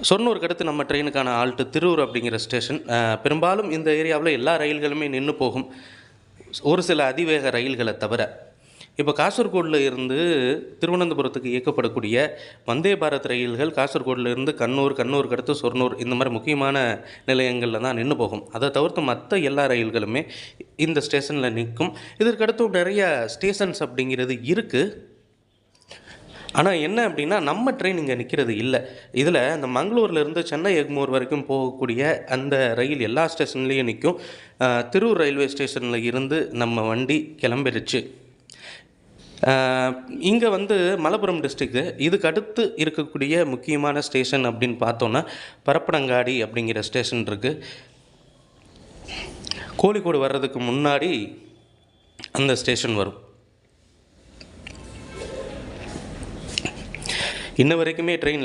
சொர்ணூருக்கு அடுத்து நம்ம ட்ரெயினுக்கான ஆல்ட்டு திருவூர் அப்படிங்கிற ஸ்டேஷன். பெரும்பாலும் இந்த ஏரியாவில் எல்லா ரயில்களுமே நின்று போகும், ஒரு சில அதிவேக ரயில்களை தவிர. இப்போ காசர்கோடில் இருந்து திருவனந்தபுரத்துக்கு இயக்கப்படக்கூடிய வந்தே பாரத் ரயில்கள் காசர்கோடில் இருந்து கண்ணூருக்கு அடுத்து சொர்ணூர் இந்த மாதிரி முக்கியமான நிலையங்களில் தான் நின்று போகும். அதை தவிர்த்து மற்ற எல்லா ரயில்களுமே இந்த ஸ்டேஷனில் நிற்கும். இதற்கடுத்து நிறைய ஸ்டேஷன்ஸ் அப்படிங்கிறது இருக்குது. ஆனால் என்ன அப்படின்னா, நம்ம ட்ரெயின் இங்கே நிற்கிறது இல்லை. இதில் இந்த மங்களூர்லேருந்து சென்னை எக்மோர் வரைக்கும் போகக்கூடிய அந்த ரயில் எல்லா ஸ்டேஷன்லேயும் நிற்கும். திருவூர் ரயில்வே ஸ்டேஷனில் இருந்து நம்ம வண்டி கிளம்பிடுச்சு. இங்கே மலப்புரம் டிஸ்ட்ரிக்ட்டு. இதுக்கு அடுத்து இருக்கக்கூடிய முக்கியமான ஸ்டேஷன் அப்படின்னு பார்த்தோன்னா பரப்பனங்காடி அப்படிங்கிற ஸ்டேஷன் இருக்குது. கோழிக்கோடு வர்றதுக்கு முன்னாடி அந்த ஸ்டேஷன் வரும். இன்ன வரைக்குமே ட்ரெயின்